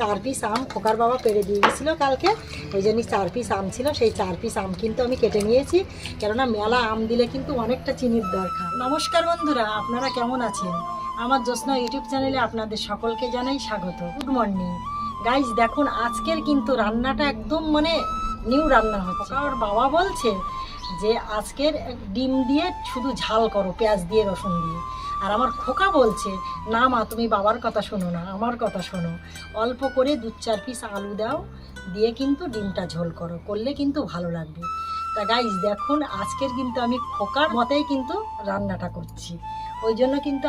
4 piece আম খোকার বাবা পেড়ে দিয়ে গেছিল কালকে, ওই জন্যই 4 পিস আম ছিল। সেই 4 পিস আম কিন্তু আমি কেটে নিয়েছি, কেননা মেলা আম দিলে কিন্তু অনেকটা চিনির দরকার। নমস্কার বন্ধুরা, আপনারা কেমন আছেন? আমার জ্যোৎস্না ইউটিউব চ্যানেলে আপনাদের সকলকে জানাই স্বাগত। Good morning guys. দেখুন আজকের কিন্তু রান্নাটা একদম নিউ রান্না হচ্ছে। আর বাবা বলছে যে আজকের ডিম দিয়ে শুধু ঝাল করো, পেঁয়াজ দিয়ে, রসুন দিয়ে। আর আমার খোকা বলছে না মা, তুমি বাবার কথা শোনো না, আমার কথা শোনো, অল্প করে 2-4 পিস আলু দাও, দিয়ে কিন্তু ডিমটা ঝোল করো, করলে কিন্তু ভালো লাগবে। তা গাইজ দেখুন আজকের কিন্তু আমি খোকার মতেই কিন্তু রান্নাটা করছি। ওই জন্য কিন্তু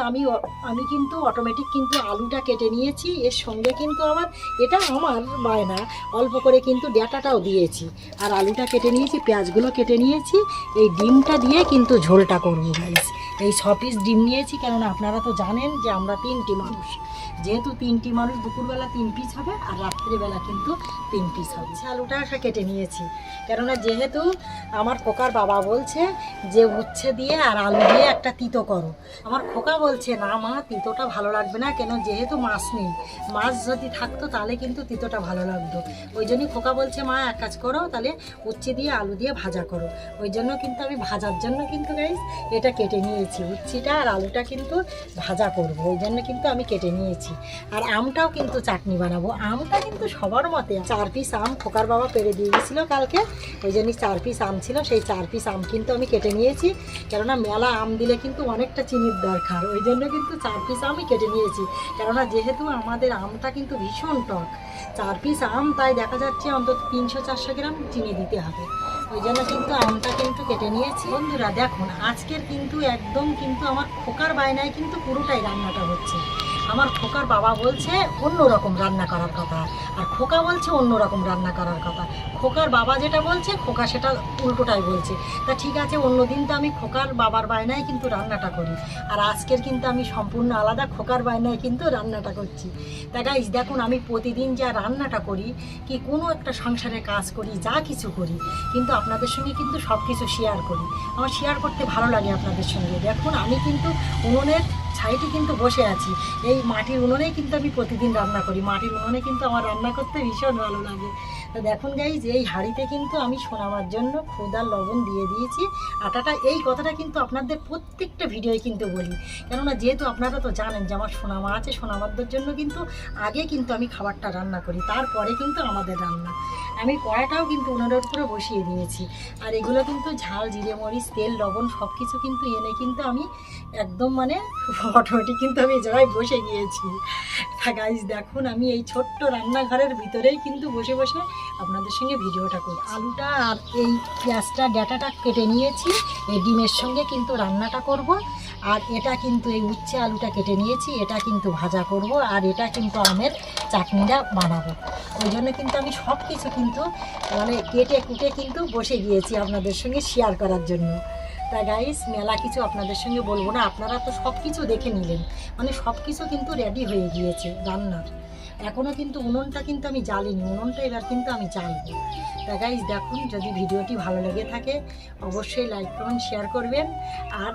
আমি কিন্তু অটোমেটিক কিন্তু আলুটা কেটে নিয়েছি। এর সঙ্গে কিন্তু আবার এটা আমার বায়না, অল্প করে কিন্তু ডাঁটাটাও দিয়েছি, আর আলুটা কেটে নিয়েছি, পেঁয়াজগুলো কেটে নিয়েছি। এই ডিমটা দিয়ে কিন্তু ঝোলটা করবো গাইজ। এই 6 পিস ডিম নিয়েছি, কেননা আপনারা তো জানেন যে আমরা 3টি মানুষ, যেহেতু 3টি মানুষ, দুপুরবেলা 3 পিস হবে আর রাত্রিবেলা কিন্তু 3 পিস হবে। আলুটা কেটে নিয়েছি, কেননা যেহেতু আমার খোকার বাবা বলছে যে উচ্ছে দিয়ে আর আলু দিয়ে একটা তিতো করো। আমার খোকা বলছে না মা, তিতোটা ভালো লাগবে না, কেন যেহেতু মাছ নেই, মাছ যদি থাকতো তাহলে কিন্তু তিতোটা ভালো লাগতো। ওই জন্যই খোকা বলছে মা এক কাজ করো, তাহলে উচ্ছে দিয়ে আলু দিয়ে ভাজা করো। ওই জন্য কিন্তু আমি ভাজার জন্য কিন্তু গাইস এটা কেটে নিয়েছি, উচ্ছিটা আর আলুটা কিন্তু ভাজা করব, ওই জন্য কিন্তু আমি কেটে নিয়েছি। আর আমটাও কিন্তু চাটনি বানাবো। আমটা কিন্তু সবার মতে 4 পিস আম খোকার বাবা পেড়ে দিয়ে গেছিল কালকে, ওই জন্যই 4 পিস আম ছিল। সেই 4 পিস আম কিন্তু আমি কেটে নিয়েছি, কেননা মেলা আম দিলে কিন্তু অনেকটা চিনির দরকার, ওই জন্য কিন্তু 4 পিস আমি কেটে নিয়েছি। কেননা যেহেতু আমাদের আমটা কিন্তু ভীষণ টক, 4 পিস আম, তাই দেখা যাচ্ছে অন্তত 300-400 গ্রাম চিনি দিতে হবে। ওই জন্য কিন্তু আমটা কিন্তু কেটে নিয়েছি। বন্ধুরা দেখুন আজকের কিন্তু একদম কিন্তু আমার খোকার বায়নায় কিন্তু পুরোটাই রান্নাটা হচ্ছে। আমার খোকার বাবা বলছে অন্য রকম রান্না করার কথা, আর খোকা বলছে অন্য রকম রান্না করার কথা। খোকার বাবা যেটা বলছে খোকা সেটা উল্টোটাই বলছে। তা ঠিক আছে, অন্যদিন তো আমি খোকার বাবার বায়নায় কিন্তু রান্নাটা করি, আর আজকের কিন্তু আমি সম্পূর্ণ আলাদা খোকার বায়নায় কিন্তু রান্নাটা করছি। তা গাইস দেখুন আমি প্রতিদিন যা রান্নাটা করি, কি কোনো একটা সংসারে কাজ করি, যা কিছু করি, কিন্তু আপনাদের সঙ্গে কিন্তু সব কিছু শেয়ার করি। আমার শেয়ার করতে ভালো লাগে আপনাদের সঙ্গে। দেখুন আমি কিন্তু উনুনের ছাইটি কিন্তু বসে আছি, এই মাটির উনুনেই কিন্তু আমি প্রতিদিন রান্না করি। মাটির উনুনে কিন্তু আমার রান্না করতে ভীষণ ভালো লাগে। তো দেখুন গাইজ এই হাঁড়িতে কিন্তু আমি সোনামার জন্য খুদ আর লবণ দিয়ে দিয়েছি আটাটা। এই কথাটা কিন্তু আপনাদের প্রত্যেকটা ভিডিওয় কিন্তু বলি, কেননা যেহেতু আপনারা তো জানেন যে আমার সোনামা আছে, সোনামাদের জন্য কিন্তু আগে কিন্তু আমি খাবারটা রান্না করি, তারপরে কিন্তু আমাদের রান্না। আমি কড়াটাও কিন্তু উনুনের উপরে বসিয়ে দিয়েছি, আর এগুলো কিন্তু ঝাল, জিরে, মরিচ, তেল, লবণ সব কিছু কিন্তু এনে কিন্তু আমি একদম অটোমেটিক কিন্তু আমি জায়গায় বসে গিয়েছি। তা গাইজ দেখুন আমি এই ছোট্ট রান্নাঘরের ভিতরেই কিন্তু বসে বসে আপনাদের সঙ্গে ভিডিওটা করছি। আলুটা আর এই পেঁয়াজটা ডাঁটাটা কেটে নিয়েছি, এই ডিমের সঙ্গে কিন্তু রান্নাটা করব। আর এটা কিন্তু এই উচ্ছে আলুটা কেটে নিয়েছি, এটা কিন্তু ভাজা করব, আর এটা কিন্তু আমের চাটনিটা বানাবো। ওই জন্য কিন্তু আমি সব কিছু কিন্তু কেটে কুটে কিন্তু বসে গিয়েছি আপনাদের সঙ্গে শেয়ার করার জন্য। তা গাইস মেলা কিছু আপনাদের সঙ্গে বলবো না, আপনারা তো সব কিছু দেখে নিলেন, সব কিছু কিন্তু রেডি হয়ে গিয়েছে রান্নার। এখনও কিন্তু উনুনটা কিন্তু আমি জ্বালিনি, উনুনটা এবার কিন্তু আমি জ্বালবো। তা গাইস দেখুন যদি ভিডিওটি ভালো লেগে থাকে অবশ্যই লাইক কমেন্ট শেয়ার করবেন, আর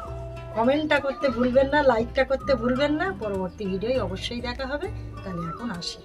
কমেন্টটা করতে ভুলবেন না, লাইকটা করতে ভুলবেন না। পরবর্তী ভিডিওয় অবশ্যই দেখা হবে। তাহলে এখন আসি।